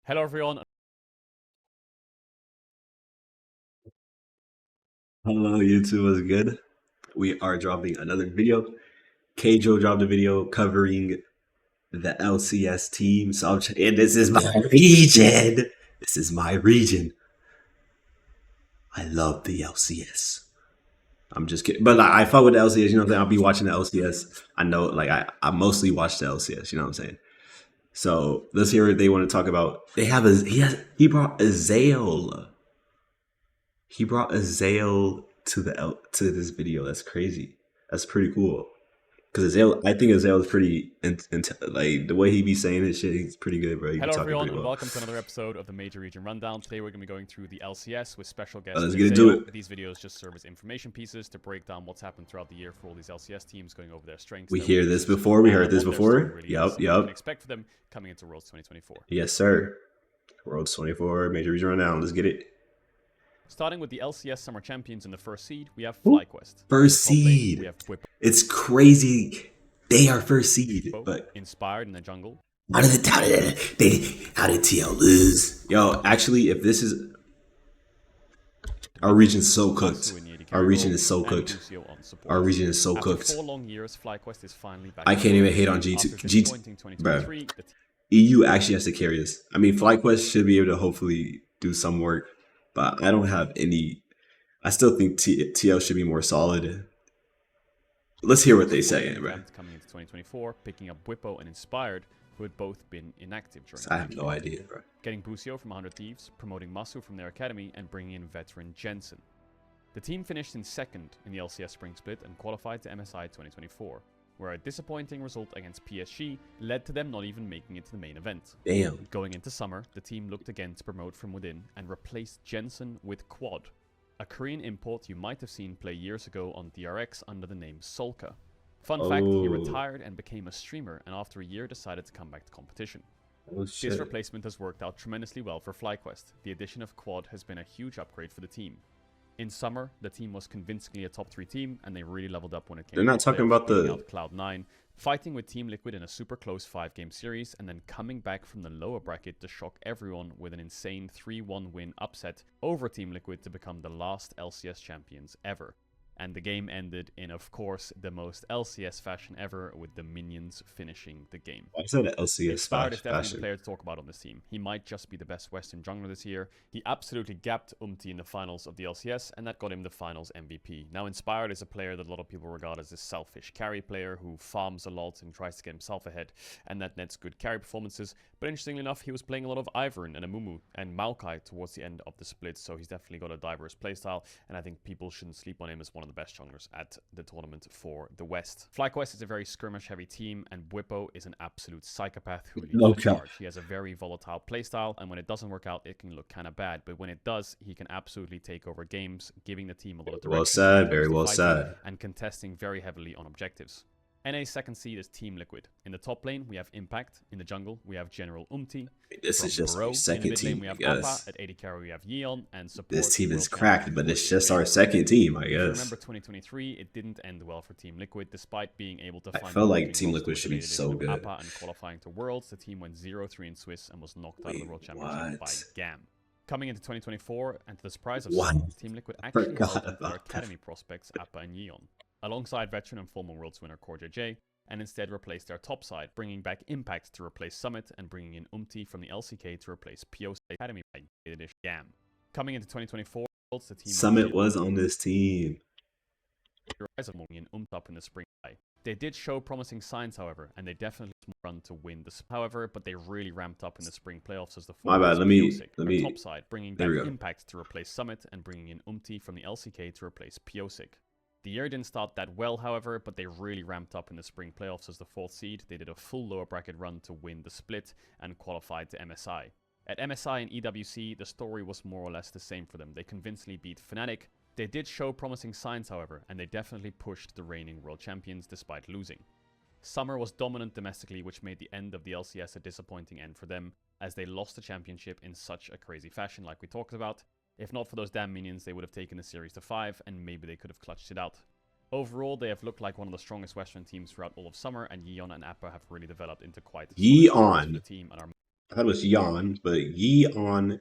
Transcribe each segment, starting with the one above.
Hello everyone. Hello, YouTube. What's good? We are dropping another video. Kjo dropped a video covering the LCS team. And this is my region. This is my region. I love the LCS. I'm just kidding. But like, I fuck with the LCS. You know what I'm saying? I'll be watching the LCS. I know, like, I mostly watch the LCS. You know what I'm saying? So let's hear what they want to talk about. They have he brought Azael. He brought Azael to to this video. That's crazy. That's pretty cool. Because Azael, I think Azael is pretty, like the way he be saying his shit, he's pretty good, bro. He be Hello talking everyone pretty and well. welcome to another episode of the Major Region Rundown. Today we're going to be going through the LCS with special guest Let's get into Azael. it. These videos just serve as information pieces to break down what's happened throughout the year for all these LCS teams, going over their strengths, We their hear this weaknesses, before. We heard and this what their story before. really is, Yup, and what you can yup. expect for them coming into Worlds 2024. Yes, sir. World's 24, Major Region Rundown. Let's get it. Starting with the LCS Summer Champions in the first seed, we have Ooh. FlyQuest. In the First top lane, we seed. have Whip, It's crazy. They are first seed, but Inspired in the jungle. how did TL lose? Yo, actually, if this is our region's so cooked. Our region is so cooked. Our region is so cooked. After 4 long years, FlyQuest is finally back. I can't even hate on G2. Bro, EU actually has to carry this. I mean, FlyQuest should be able to hopefully do some work, but I don't have any. I still think TL should be more solid. Let's hear what they say, bro. Coming into 2024, picking up Whippo and Inspired, who had both been inactive during. I have no idea, bro. Getting Busio from 100 Thieves, promoting Masu from their academy, and bringing in veteran Jensen. The team finished in second in the LCS Spring Split and qualified to MSI 2024, where a disappointing result against PSG led to them not even making it to the main event. Damn. Going into summer, the team looked again to promote from within and replaced Jensen with Quad, a Korean import you might have seen play years ago on DRX under the name Solka. Fun fact, he retired and became a streamer, and after a year decided to come back to competition. This replacement has worked out tremendously well for FlyQuest. The addition of Quad has been a huge upgrade for the team. In summer, the team was convincingly a top 3 team, and they really leveled up when it came They're not talking about the Cloud9, fighting with Team Liquid in a super close 5-game series, and then coming back from the lower bracket to shock everyone with an insane 3-1 win upset over Team Liquid to become the last LCS champions ever. And the game ended in, of course, the most LCS fashion ever, with the minions finishing the game. I said LCS Inspired is definitely the player to talk about on this team. He might just be the best Western jungler this year. He absolutely gapped in the finals of the LCS, and that got him the finals MVP. Now, Inspired is a player that a lot of people regard as a selfish carry player who farms a lot and tries to get himself ahead, and that nets good carry performances. But interestingly enough, he was playing a lot of Ivern and Amumu and Maokai towards the end of the split, so he's definitely got a diverse playstyle, and I think people shouldn't sleep on him as one of the best junglers at the tournament for the West. FlyQuest is a very skirmish-heavy team, and Whippo is an absolute psychopath who leads the charge. He has a very volatile playstyle, and when it doesn't work out, it can look kind of bad. But when it does, he can absolutely take over games, giving the team a lot of direction. Well said, very well said. And contesting very heavily on objectives. NA's second seed is Team Liquid. In the top lane, we have Impact. In the jungle, we have General Umti. This is just our second team, we have I guess. Appa. At AD carry, we have Yeon. And support, this team is cracked, but it's just our second team, I guess. Remember 2023, it didn't end well for Team Liquid, despite being able to find... I felt like Team Liquid should be so good. Appa and qualifying to Worlds, the team went 0-3 in Swiss and was knocked out of the World Championship by GAM. Coming into 2024, and to the surprise of some, Team Liquid actually held onto their academy prospects Appa and Yeon, alongside veteran and former Worlds winner Core JJ, and instead replaced their top side, bringing back Impact to replace Summit and bringing in Umti from the LCK to replace PO's Academy by GAM. Coming into 2024, the team Summit was on this team. In up in the spring. They did show promising signs, however, and they definitely run to win the. However, but they really ramped up in the spring playoffs as the. My bad. Let me. Top side, bringing back Impact to replace Summit and bringing in Umti from the LCK to replace POSIC. The year didn't start that well, however, but they really ramped up in the spring playoffs as the 4th seed. They did a full lower bracket run to win the split and qualified to MSI. At MSI and EWC, the story was more or less the same for them. They convincingly beat Fnatic. They did show promising signs, however, and they definitely pushed the reigning world champions despite losing. Summer was dominant domestically, which made the end of the LCS a disappointing end for them, as they lost the championship in such a crazy fashion like we talked about. If not for those damn minions, they would have taken the series to 5, and maybe they could have clutched it out. Overall, they have looked like one of the strongest Western teams throughout all of summer, and Yeon and Appa have really developed into quite a team and are I thought it was Yon, but Yeon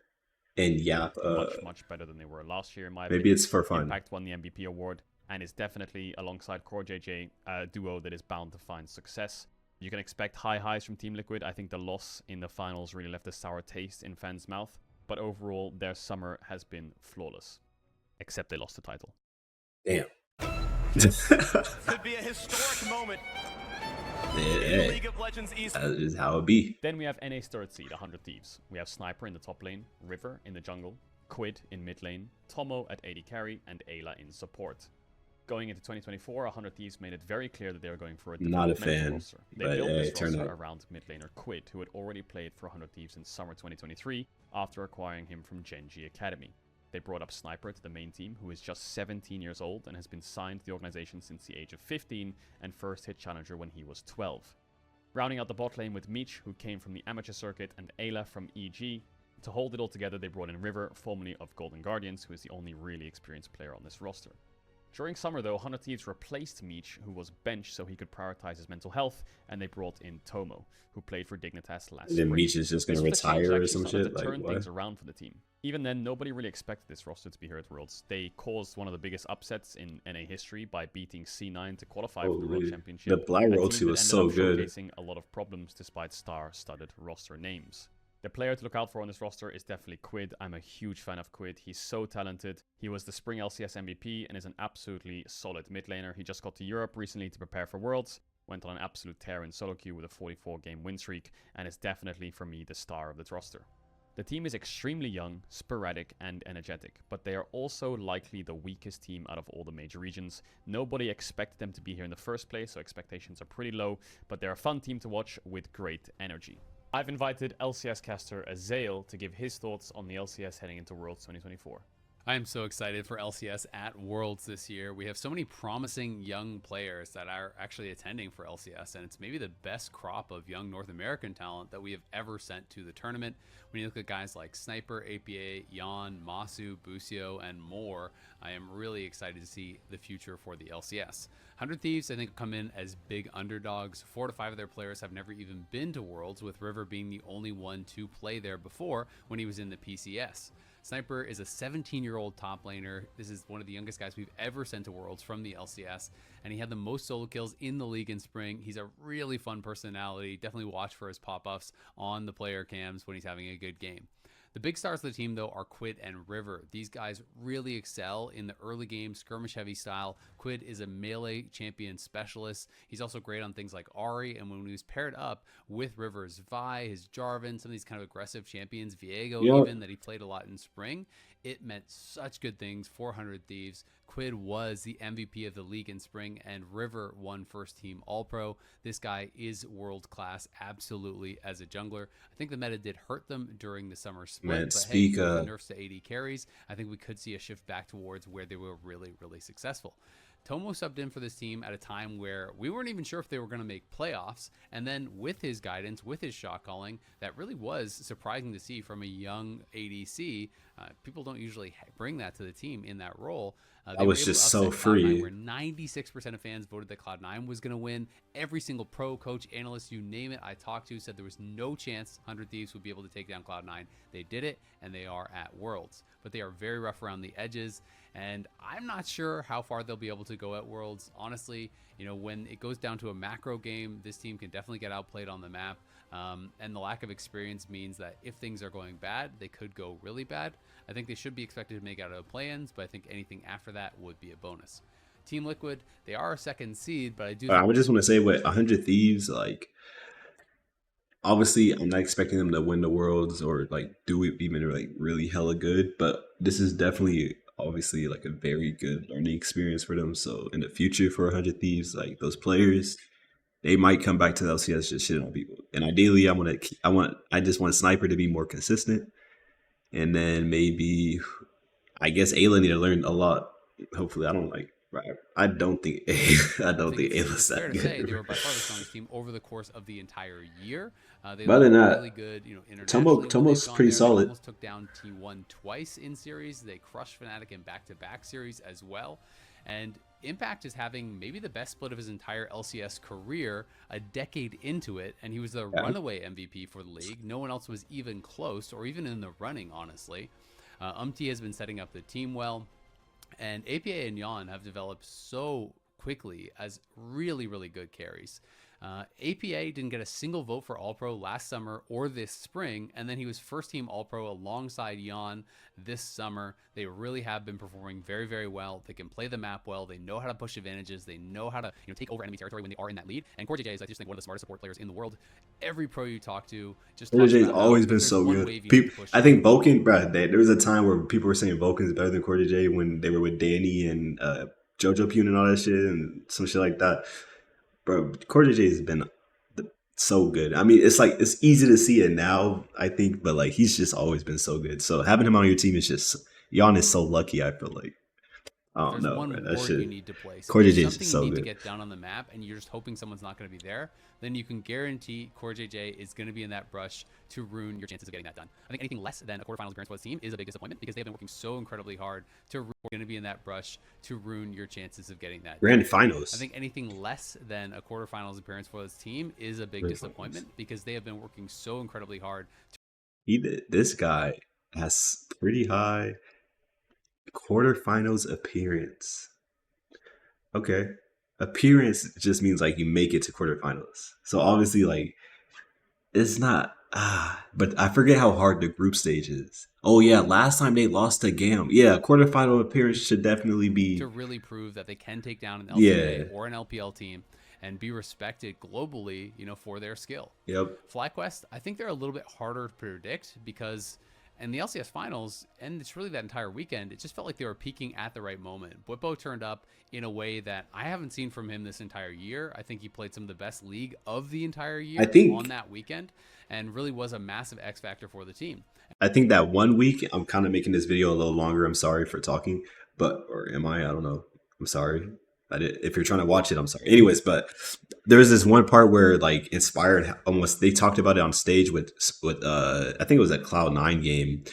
and Yap. Much better than they were last year, in my Maybe opinion. it's for fun. Impact won the MVP award and is definitely, alongside Core JJ, a duo that is bound to find success. You can expect high highs from Team Liquid. I think the loss in the finals really left a sour taste in fans' mouth, but overall, their summer has been flawless. Except they lost the title. Damn. Could be a historic moment. Yeah, League of Legends East. that is how it be. Then we have NA's third seed, 100 Thieves. We have Sniper in the top lane, River in the jungle, Quid in mid lane, Tomo at AD carry, and Ayla in support. Going into 2024, 100 Thieves made it very clear that they were going for a Not a developmental fan, roster. They but built this turned roster out. around mid laner Quid, who had already played for 100 Thieves in summer 2023 after acquiring him from Genji Academy. They brought up Sniper to the main team, who is just 17 years old and has been signed to the organization since the age of 15 and first hit Challenger when he was 12. Rounding out the bot lane with Meech, who came from the amateur circuit, and Ayla from EG. To hold it all together, they brought in River, formerly of Golden Guardians, who is the only really experienced player on this roster. During summer, though, 100 Thieves replaced Meech, who was benched so he could prioritize his mental health, and they brought in Tomo, who played for Dignitas last And then spring. Meech is just going to This was a change retire that or actually some started shit. to turn Like, what? things around for the team. Even then, nobody really expected this roster to be here at Worlds. They caused one of the biggest upsets in NA history by beating C9 to qualify for the World Holy. Championship. The Black a team Royalty that was ended so up good. showcasing a lot of problems despite star-studded roster names. The player to look out for on this roster is definitely Quid. I'm a huge fan of Quid. He's so talented. He was the Spring LCS MVP and is an absolutely solid mid laner. He just got to Europe recently to prepare for Worlds, went on an absolute tear in solo queue with a 44-game win streak, and is definitely, for me, the star of this roster. The team is extremely young, sporadic, and energetic, but they are also likely the weakest team out of all the major regions. Nobody expected them to be here in the first place, so expectations are pretty low, but they're a fun team to watch with great energy. I've invited LCS caster Azael to give his thoughts on the LCS heading into Worlds 2024. I am so excited for LCS at Worlds this year. We have so many promising young players that are actually attending for LCS, and it's maybe the best crop of young North American talent that we have ever sent to the tournament. When you look at guys like Sniper, APA, Yon, Masu, Busio, and more, I am really excited to see the future for the LCS. 100 Thieves, I think, come in as big underdogs. 4 to 5 of their players have never even been to Worlds, with River being the only one to play there before when he was in the PCS. Sniper is a 17-year-old top laner. This is one of the youngest guys we've ever sent to Worlds from the LCS, and he had the most solo kills in the league in spring. He's a really fun personality. Definitely watch for his pop-ups on the player cams when he's having a good game. The big stars of the team, though, are Quid and River. These guys really excel in the early game, skirmish-heavy style. Quid is a melee champion specialist. He's also great on things like Ahri, and when he was paired up with River's Vi, his Jarvan, some of these kind of aggressive champions, Viego even, that he played a lot in spring, it meant such good things for 100 Thieves. Quid was the MVP of the league in spring, and River won first team All-Pro. This guy is world-class, absolutely, as a jungler. I think the meta did hurt them during the summer split, Man, but speak, hey, with the nerfs to AD carries, I think we could see a shift back towards where they were really, really successful. Tomo subbed in for this team at a time where we weren't even sure if they were going to make playoffs. And then with his guidance, with his shot calling, that really was surprising to see from a young ADC. People don't usually bring that to the team in that role. That was just so free. Where 96% of fans voted that Cloud9 was going to win. Every single pro, coach, analyst, you name it, I talked to said there was no chance 100 Thieves would be able to take down Cloud9. They did it, and they are at Worlds. But they are very rough around the edges, and I'm not sure how far they'll be able to go at Worlds. Honestly, you know, when it goes down to a macro game, this team can definitely get outplayed on the map. And the lack of experience means that if things are going bad, they could go really bad. I think they should be expected to make out of play-ins, but I think anything after that would be a bonus. Team Liquid, they are a second seed, but I do. I would just want to say, with 100 Thieves, like, obviously, I'm not expecting them to win the Worlds or like do it even like really hella good, but this is definitely obviously like a very good learning experience for them. So in the future for 100 Thieves, like those players, they might come back to the LCS just shit on people. And ideally, I just want Sniper to be more consistent, and then maybe I guess Ayla need to learn a lot. Hopefully, I don't think Ayla's Fair that to say, good. they were by far the strongest team over the course of the entire year. They But other looked than that, really good, you know, internationally. when Tomo's they've gone pretty there. They solid. almost took down T1 twice in series. They crushed Fnatic in back-to-back series as well. And Impact is having maybe the best split of his entire LCS career, a decade into it, and he was the runaway MVP for the league. No one else was even close or even in the running, honestly. Has been setting up the team well, and APA and Yon have developed so quickly as really, really good carries. APA didn't get a single vote for All-Pro last summer or this spring, and then he was first-team All-Pro alongside Jan this summer. They really have been performing very, very well. They can play the map well. They know how to push advantages. They know how to take over enemy territory when they are in that lead. And Core JJ is, I just think, one of the smartest support players in the world. Every pro you talk to just Core JJ's always been so good. I think Vulcan, bro, there was a time where people were saying Vulcan is better than Core JJ when they were with Danny and JoJo Pune and all that shit and some shit like that. Bro, Core JJ has been so good. I mean, it's like it's easy to see it now, I think, but like he's just always been so good. So having him on your team is just Jan is so lucky. I feel like I don't know. There's one ward you need to play. Core JJ is so you need good. To get down on the map, and you're just hoping someone's not going to be there. Then you can guarantee Core JJ is going to be in that brush to ruin your chances of getting that done. I think anything less than a quarterfinals appearance for this team is a big disappointment because they've been working so incredibly hard to going to be in that brush to ruin your chances of getting that grand finals. I think anything less than a quarterfinals appearance for this team is a big disappointment because they have been working so incredibly hard. This guy has pretty high quarterfinals appearance. Okay. Appearance just means like you make it to quarterfinals. So obviously like it's not but I forget how hard the group stage is. Oh yeah, last time they lost to GAM. Yeah, quarterfinal appearance should definitely be to really prove that they can take down an LCA or an LPL team and be respected globally, for their skill. Yep. FlyQuest, I think they're a little bit harder to predict because in the LCS finals, and it's really that entire weekend, it just felt like they were peaking at the right moment. Bwipo turned up in a way that I haven't seen from him this entire year. I think he played some of the best league of the entire year on that weekend and really was a massive X factor for the team. I think that 1 week, I'm kind of making this video a little longer. I'm sorry for talking, or am I? I don't know. I'm sorry. If you're trying to watch it, I'm sorry. Anyways, but there's this one part where like Inspired almost, they talked about it on stage with I think it was a Cloud9 game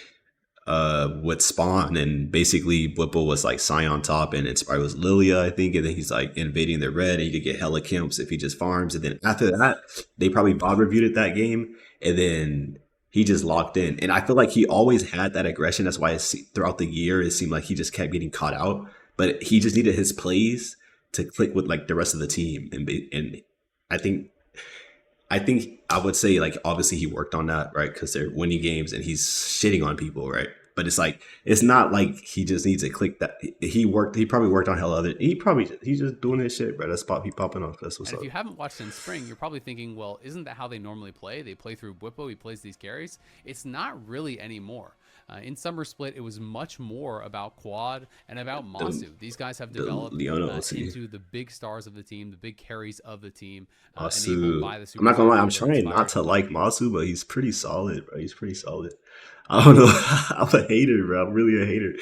with Spawn, and basically Whipple was like Sion top and Inspired was Lilia, I think, and then he's like invading the red and he could get hella camps if he just farms, and then after that they probably bot reviewed it that game, and then he just locked in. And I feel like he always had that aggression. That's why throughout the year it seemed like he just kept getting caught out, but he just needed his plays to click with like the rest of the team, and I think I would say like obviously he worked on that, right? Because they're winning games and he's shitting on people, right? But it's like it's not like he just needs to click that. He probably worked on hell other. He's just doing his shit, bro. That's he popping off. That's what's up. If you haven't watched in spring, you're probably thinking, well, isn't that how they normally play? They play through Bwipo. He plays these carries. It's not really anymore. In Summer Split, it was much more about Quad and about Masu. These guys have developed into the big stars of the team, the big carries of the team. Masu. I'm not gonna lie, I'm trying not to like Masu, but he's pretty solid, bro. He's pretty solid. I don't know. I'm a hater, bro. I'm really a hater.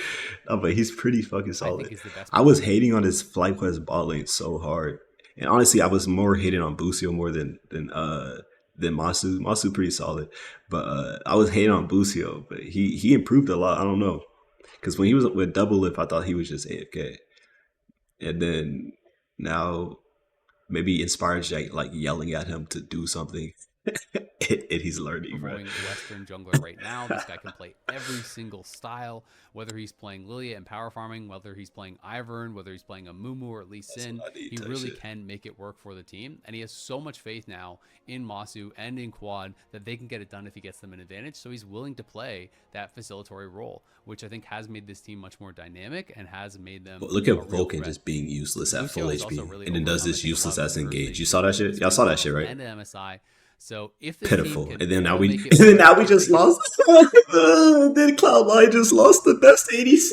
But he's pretty fucking solid. I was hating on his FlyQuest bot lane so hard. And honestly, I was more hating on Busio more than Masu. Masu pretty solid. But I was hating on Busio, but he improved a lot. I don't know. Because when he was with Double Lip, I thought he was just AFK. And then now maybe Inspired like yelling at him to do something. And he's learning, bro. Western jungler right now. This guy can play every single style, whether he's playing Lilia and power farming, whether he's playing Ivern, whether he's playing a Mumu or Lee Sin. He really can make it work for the team. And he has so much faith now in Masu and in Quad that they can get it done if he gets them an advantage. So he's willing to play that facilitatory role, which I think has made this team much more dynamic and has made them. Look at Vulcan just being useless at full HP really and then does this useless as engage. You saw that shit? Y'all saw that shit, right? And MSI. So if pitiful, and then now we just lost. Then Cloud9 just lost the best ADC.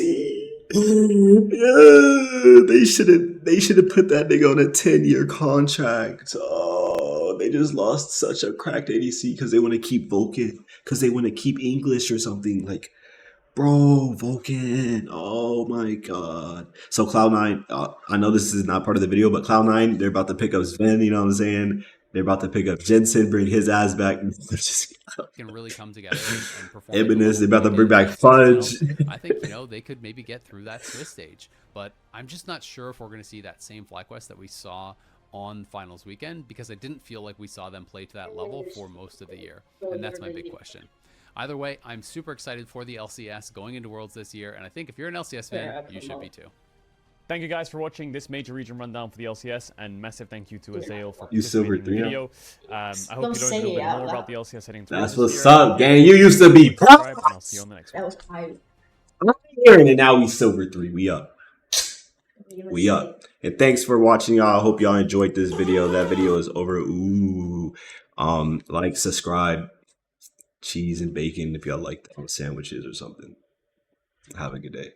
Yeah, they should have put that nigga on a 10-year contract. Oh, they just lost such a cracked ADC because they want to keep Vulcan, because they want to keep English or something. Like, bro, Vulcan. Oh my god. So Cloud9, I know this is not part of the video, but Cloud9, they're about to pick up Sven. You know what I'm saying? They're about to pick up Jensen, bring his ass back. Can really come together and perform. Eminence, they're about to bring back Fudge. I think, they could maybe get through that Swiss stage, but I'm just not sure if we're going to see that same FlyQuest that we saw on finals weekend, because I didn't feel like we saw them play to that level for most of the year, and that's my big question. Either way, I'm super excited for the LCS going into Worlds this year, and I think if you're an LCS fan, you should be too. Thank you guys for watching this major region rundown for the LCS, and massive thank you to Azael for You silver participating in the 3 video. I hope you learned a little bit more about the LCS heading through. That's what's up, gang. You used to be pro. And I'll see you on the next one. That was private. I'm hearing it now. We silver 3. We up. We up. And thanks for watching, y'all. I hope y'all enjoyed this video. That video is over. Ooh. Like, subscribe. Cheese and bacon if y'all like sandwiches or something. Have a good day.